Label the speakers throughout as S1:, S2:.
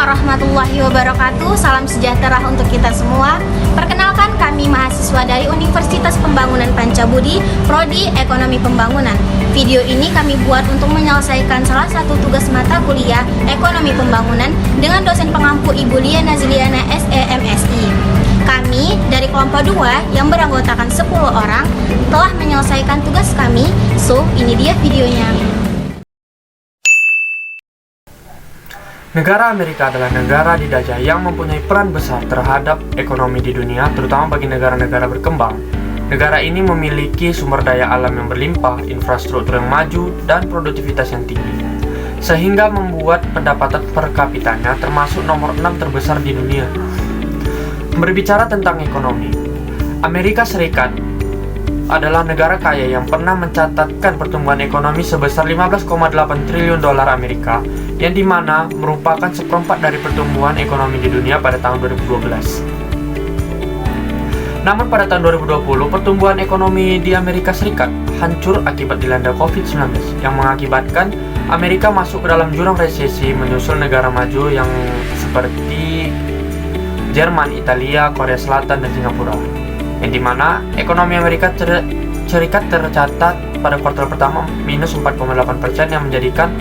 S1: warahmatullahi wabarakatuh. Salam sejahtera untuk kita semua. Perkenalkan, kami mahasiswa dari Universitas Pembangunan Pancabudi, Prodi Ekonomi Pembangunan. Video ini kami buat untuk menyelesaikan salah satu tugas mata kuliah Ekonomi Pembangunan dengan dosen pengampu Ibu Lia Nazliana SEMSI. Kami dari kelompok 2 yang beranggotakan 10 orang telah menyelesaikan tugas kami. So, ini dia videonya.
S2: Negara Amerika adalah negara dijajah yang mempunyai peran besar terhadap ekonomi di dunia, terutama bagi negara-negara berkembang. Negara ini memiliki sumber daya alam yang berlimpah, infrastruktur yang maju, dan produktivitas yang tinggi, sehingga membuat pendapatan per kapitanya termasuk nomor 6 terbesar di dunia. Berbicara tentang ekonomi, Amerika Serikat adalah negara kaya yang pernah mencatatkan pertumbuhan ekonomi sebesar 15,8 triliun dolar Amerika, yang dimana merupakan seperempat dari pertumbuhan ekonomi di dunia pada tahun 2012. Namun pada tahun 2020, pertumbuhan ekonomi di Amerika Serikat hancur akibat dilanda COVID-19 yang mengakibatkan Amerika masuk ke dalam jurang resesi menyusul negara maju yang seperti Jerman, Italia, Korea Selatan, dan Singapura, yang dimana ekonomi Amerika Serikat tercatat pada kuartal pertama minus 4,8%, yang menjadikan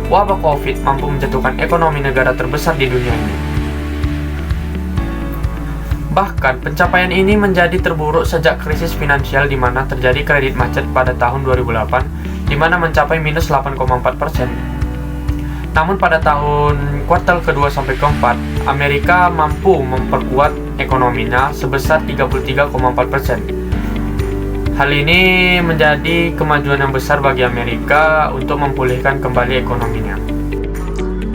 S2: wabah COVID mampu menjatuhkan ekonomi negara terbesar di dunia ini. Bahkan pencapaian ini menjadi terburuk sejak krisis finansial di mana terjadi kredit macet pada tahun 2008, di mana mencapai minus 8,4%. Namun pada tahun kuartal kedua sampai keempat, Amerika mampu memperkuat ekonominya sebesar 33,4%. Hal ini menjadi kemajuan yang besar bagi Amerika untuk memulihkan kembali ekonominya.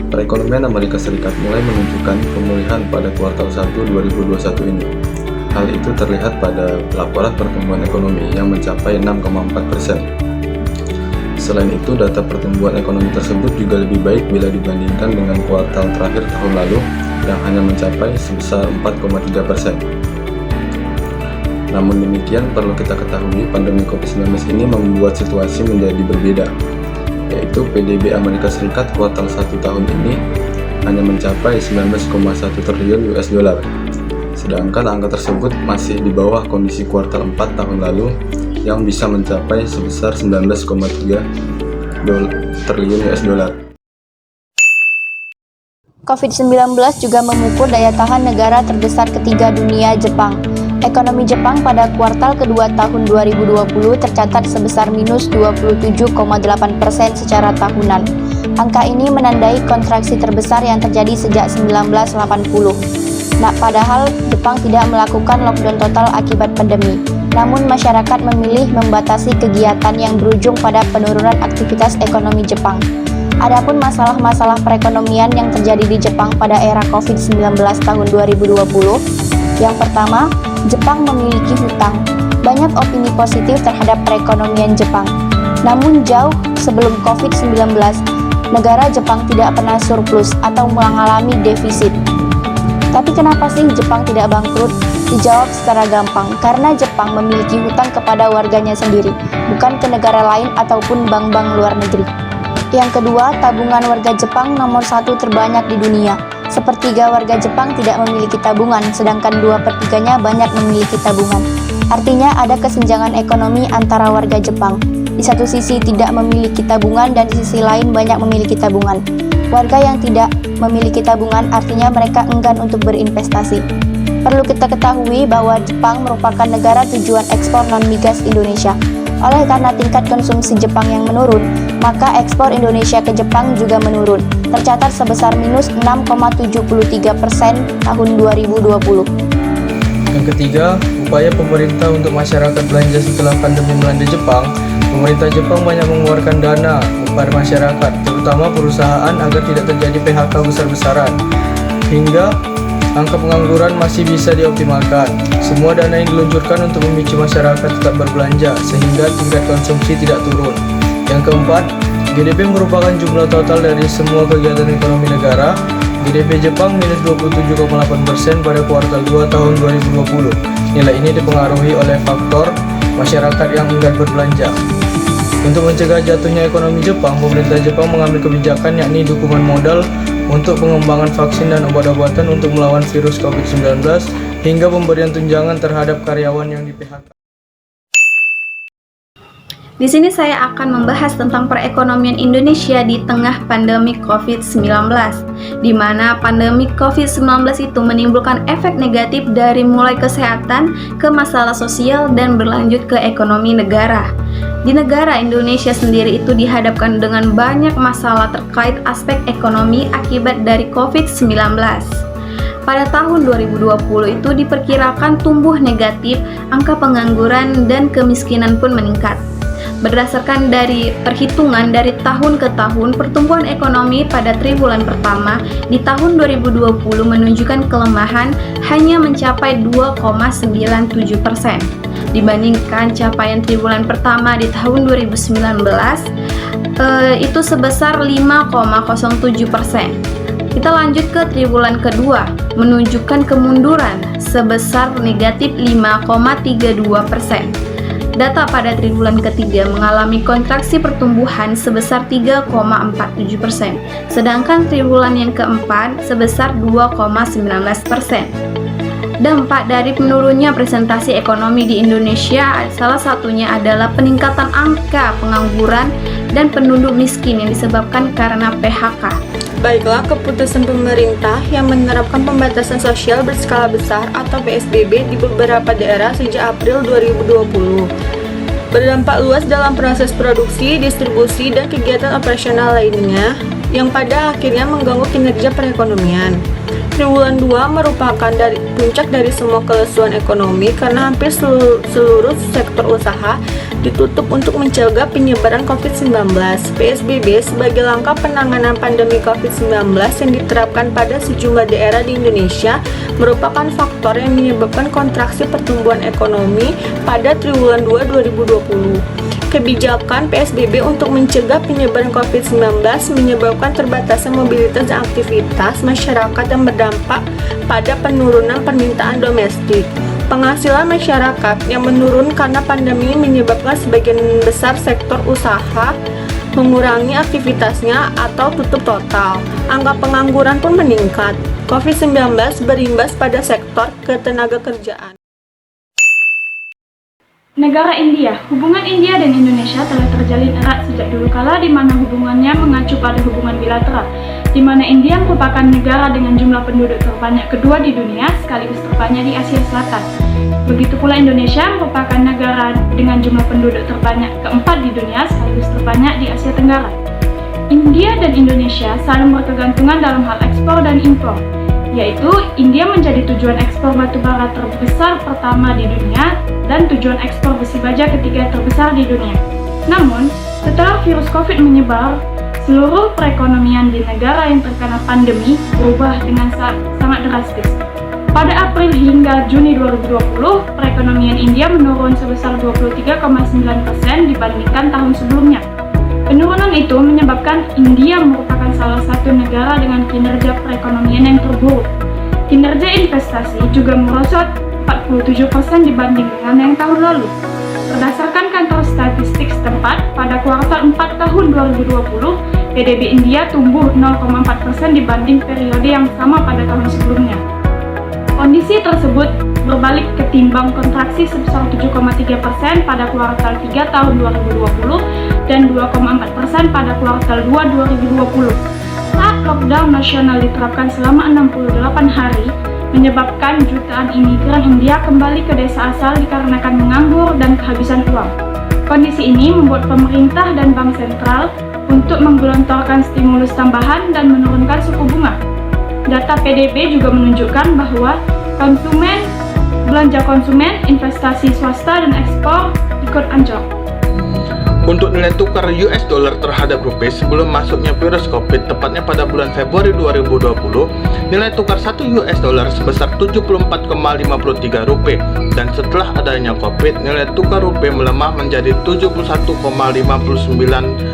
S3: Perekonomian Amerika Serikat mulai menunjukkan pemulihan pada kuartal 1 2021 ini. Hal itu terlihat pada laporan pertumbuhan ekonomi yang mencapai 6,4%. Selain itu, data pertumbuhan ekonomi tersebut juga lebih baik bila dibandingkan dengan kuartal terakhir tahun lalu yang hanya mencapai sebesar 4,3%. Namun demikian, perlu kita ketahui pandemi COVID-19 ini membuat situasi menjadi berbeda, yaitu PDB Amerika Serikat kuartal 1 tahun ini hanya mencapai 19,1 triliun US dollar. Sedangkan angka tersebut masih di bawah kondisi kuartal 4 tahun lalu yang bisa mencapai sebesar 19,3 triliun US dollar.
S4: COVID-19 juga memukul daya tahan negara terbesar ketiga dunia, Jepang. Ekonomi Jepang pada kuartal kedua tahun 2020 tercatat sebesar minus 27,8% secara tahunan. Angka ini menandai kontraksi terbesar yang terjadi sejak 1980. Padahal Jepang tidak melakukan lockdown total akibat pandemi. Namun masyarakat memilih membatasi kegiatan yang berujung pada penurunan aktivitas ekonomi Jepang. Adapun masalah-masalah perekonomian yang terjadi di Jepang pada era COVID-19 tahun 2020, yang pertama, Jepang memiliki hutang. Banyak opini positif terhadap perekonomian Jepang. Namun jauh sebelum COVID-19, negara Jepang tidak pernah surplus atau mengalami defisit. Tapi kenapa sih Jepang tidak bangkrut? Dijawab secara gampang, karena Jepang memiliki hutang kepada warganya sendiri, bukan ke negara lain ataupun bank-bank luar negeri. Yang kedua, tabungan warga Jepang nomor 1 terbanyak di dunia. Sepertiga warga Jepang tidak memiliki tabungan, sedangkan 2/3-nya banyak memiliki tabungan. Artinya ada kesenjangan ekonomi antara warga Jepang. Di satu sisi tidak memiliki tabungan dan di sisi lain banyak memiliki tabungan. Warga yang tidak memiliki tabungan artinya mereka enggan untuk berinvestasi. Perlu kita ketahui bahwa Jepang merupakan negara tujuan ekspor non-migas Indonesia. Oleh karena tingkat konsumsi Jepang yang menurun, maka ekspor Indonesia ke Jepang juga menurun, tercatat sebesar minus 6,73% tahun 2020.
S5: Yang ketiga, upaya pemerintah untuk masyarakat belanja setelah pandemi melanda Jepang. Pemerintah Jepang banyak mengeluarkan dana kepada masyarakat, terutama perusahaan, agar tidak terjadi PHK besar-besaran, hingga angka pengangguran masih bisa dioptimalkan. Semua dana yang diluncurkan untuk memicu masyarakat tetap berbelanja, sehingga tingkat konsumsi tidak turun. Yang keempat, GDP merupakan jumlah total dari semua kegiatan ekonomi negara. GDP Jepang minus 27,8% pada kuartal 2 tahun 2020. Nilai ini dipengaruhi oleh faktor masyarakat yang enggan berbelanja. Untuk mencegah jatuhnya ekonomi Jepang, pemerintah Jepang mengambil kebijakan yakni dukungan modal untuk pengembangan vaksin dan obat-obatan untuk melawan virus COVID-19 hingga pemberian tunjangan terhadap karyawan yang di-PHK.
S1: Di sini saya akan membahas tentang perekonomian Indonesia di tengah pandemi COVID-19, di mana pandemi COVID-19 itu menimbulkan efek negatif dari mulai kesehatan ke masalah sosial dan berlanjut ke ekonomi negara. Di negara Indonesia sendiri itu dihadapkan dengan banyak masalah terkait aspek ekonomi akibat dari COVID-19. Pada tahun 2020 itu diperkirakan tumbuh negatif, angka pengangguran dan kemiskinan pun meningkat. Berdasarkan dari perhitungan dari tahun ke tahun, pertumbuhan ekonomi pada triwulan pertama di tahun 2020 menunjukkan kelemahan hanya mencapai 2,97%. Dibandingkan capaian triwulan pertama di tahun 2019 itu sebesar 5,07%. Kita lanjut ke triwulan kedua, menunjukkan kemunduran sebesar negatif 5,32%. Data pada triwulan ketiga mengalami kontraksi pertumbuhan sebesar 3,47%, sedangkan triwulan yang keempat sebesar 2,19%. Dampak dari menurunnya presentasi ekonomi di Indonesia salah satunya adalah peningkatan angka pengangguran dan penduduk miskin yang disebabkan karena PHK.
S6: Baiklah, keputusan pemerintah yang menerapkan pembatasan sosial berskala besar atau PSBB di beberapa daerah sejak April 2020 berdampak luas dalam proses produksi, distribusi, dan kegiatan operasional lainnya yang pada akhirnya mengganggu kinerja perekonomian. Triwulan 2 merupakan puncak dari semua kelesuan ekonomi karena hampir seluruh sektor usaha ditutup untuk mencegah penyebaran COVID-19. PSBB sebagai langkah penanganan pandemi COVID-19 yang diterapkan pada sejumlah daerah di Indonesia merupakan faktor yang menyebabkan kontraksi pertumbuhan ekonomi pada triwulan 2 2020. Kebijakan PSBB untuk mencegah penyebaran COVID-19 menyebabkan terbatasnya mobilitas dan aktivitas masyarakat yang berdampak pada penurunan permintaan domestik. Penghasilan masyarakat yang menurun karena pandemi menyebabkan sebagian besar sektor usaha mengurangi aktivitasnya atau tutup total. Angka pengangguran pun meningkat. COVID-19 berimbas pada sektor ketenagakerjaan.
S7: Negara India. Hubungan India dan Indonesia telah terjalin erat sejak dulu kala, di mana hubungannya mengacu pada hubungan bilateral, di mana India merupakan negara dengan jumlah penduduk terbanyak kedua di dunia sekaligus terbanyak di Asia Selatan. Begitu pula Indonesia merupakan negara dengan jumlah penduduk terbanyak keempat di dunia sekaligus terbanyak di Asia Tenggara. India dan Indonesia saling berkegantungan dalam hal ekspor dan impor, yaitu India menjadi tujuan ekspor batu bara terbesar pertama di dunia dan tujuan ekspor besi baja ketiga terbesar di dunia. Namun, setelah virus COVID menyebar, seluruh perekonomian di negara yang terkena pandemi berubah dengan sangat drastis. Pada April hingga Juni 2020, perekonomian India menurun sebesar 23,9% dibandingkan tahun sebelumnya. Penurunan itu menyebabkan India merupakan salah satu negara dengan kinerja perekonomian yang terburuk. Kinerja investasi juga merosot 47% dibanding dengan yang tahun lalu. Berdasarkan kantor statistik setempat, pada kuartal 4 tahun 2020, PDB India tumbuh 0,4% dibanding periode yang sama pada tahun sebelumnya. Kondisi tersebut berbalik ketimbang kontraksi sebesar 7,3% pada kuartal 3 tahun 2020 dan 2,4% pada kuartal 2 2020. Saat lockdown nasional diterapkan selama 68 hari, menyebabkan jutaan imigran India kembali ke desa asal dikarenakan menganggur dan kehabisan uang. Kondisi ini membuat pemerintah dan bank sentral untuk menggelontorkan stimulus tambahan dan menurunkan suku bunga. Data PDB juga menunjukkan bahwa belanja konsumen, investasi swasta, dan ekspor ikut anjlok.
S8: Untuk nilai tukar US dollar terhadap rupiah sebelum masuknya virus COVID, tepatnya pada bulan Februari 2020, nilai tukar 1 US dollar sebesar 74,53 rupiah, dan setelah adanya COVID, nilai tukar rupiah melemah menjadi 71,59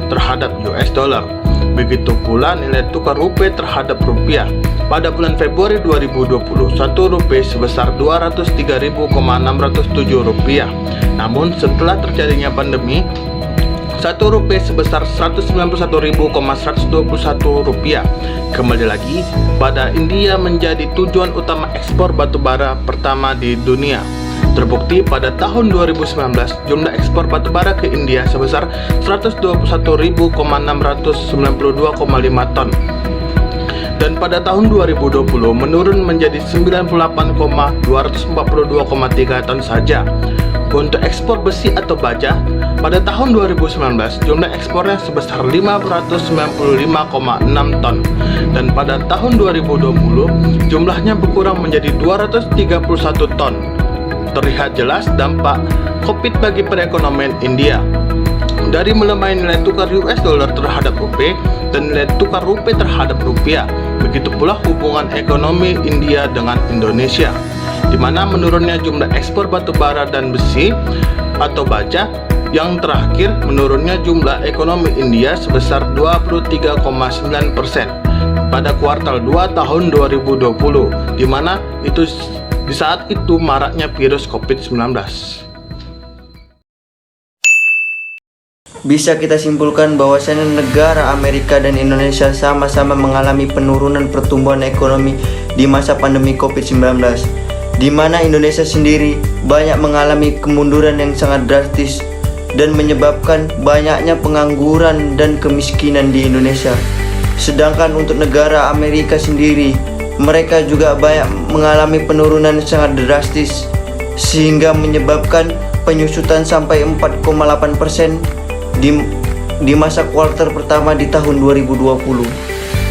S8: terhadap US dollar. Begitu pula nilai tukar rupiah terhadap rupiah. Pada bulan Februari 2020, 1 rupiah sebesar 203.607 rupiah. Namun setelah terjadinya pandemi, Rp1 sebesar Rp191.121. Kembali lagi, pada India menjadi tujuan utama ekspor batubara pertama di dunia. Terbukti pada tahun 2019 jumlah ekspor batubara ke India sebesar 121.692,5 ton. Dan pada tahun 2020 menurun menjadi 98,242,3 ton saja. Untuk ekspor besi atau baja, pada tahun 2019 jumlah ekspornya sebesar 595,6 ton, dan pada tahun 2020 jumlahnya berkurang menjadi 231 ton. Terlihat jelas dampak COVID bagi perekonomian India. Dari melemahnya nilai tukar US dollar terhadap rupiah dan nilai tukar rupiah terhadap rupiah, begitu pula hubungan ekonomi India dengan Indonesia, di mana menurunnya jumlah ekspor batubara dan besi atau baja. Yang terakhir, menurunnya jumlah ekonomi India sebesar 23,9% pada kuartal 2 tahun 2020, di mana itu di saat itu maraknya virus COVID-19.
S9: Bisa kita simpulkan bahwasannya negara Amerika dan Indonesia sama-sama mengalami penurunan pertumbuhan ekonomi di masa pandemi COVID-19, di mana Indonesia sendiri banyak mengalami kemunduran yang sangat drastis dan menyebabkan banyaknya pengangguran dan kemiskinan di Indonesia. Sedangkan untuk negara Amerika sendiri, mereka juga banyak mengalami penurunan yang sangat drastis sehingga menyebabkan penyusutan sampai 4,8% di masa kuartal pertama di tahun 2020.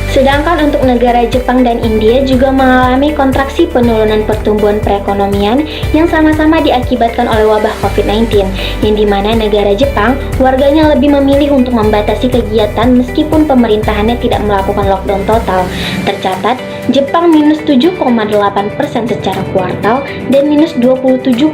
S1: Sedangkan untuk negara Jepang dan India juga mengalami kontraksi penurunan pertumbuhan perekonomian yang sama-sama diakibatkan oleh wabah COVID-19, yang dimana negara Jepang warganya lebih memilih untuk membatasi kegiatan meskipun pemerintahannya tidak melakukan lockdown total. Tercatat Jepang minus 7,8% secara kuartal dan minus 27,8%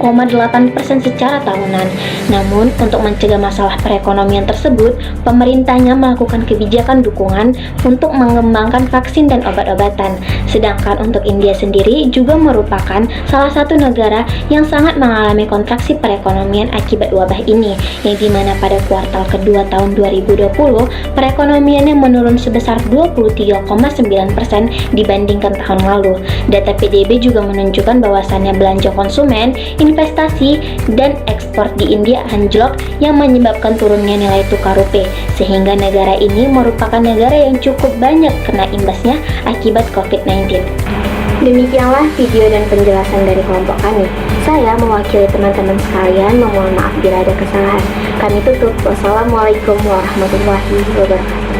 S1: secara tahunan. Namun untuk mencegah masalah perekonomian tersebut, pemerintahnya melakukan kebijakan dukungan untuk mengembangkan vaksin dan obat-obatan. Sedangkan untuk India sendiri juga merupakan salah satu negara yang sangat mengalami kontraksi perekonomian akibat wabah ini, yang dimana pada kuartal kedua tahun 2020 perekonomiannya menurun sebesar 23,9% dibandingkan tahun lalu. Data PDB juga menunjukkan bahwasannya belanja konsumen, investasi, dan ekspor di India anjlok yang menyebabkan turunnya nilai tukar rupiah, sehingga negara ini merupakan negara yang cukup banyak kena imbasnya akibat COVID-19. Demikianlah video dan penjelasan dari kelompok kami. Saya mewakili teman-teman sekalian memohon maaf bila ada kesalahan. Kami tutup. Wassalamualaikum warahmatullahi wabarakatuh.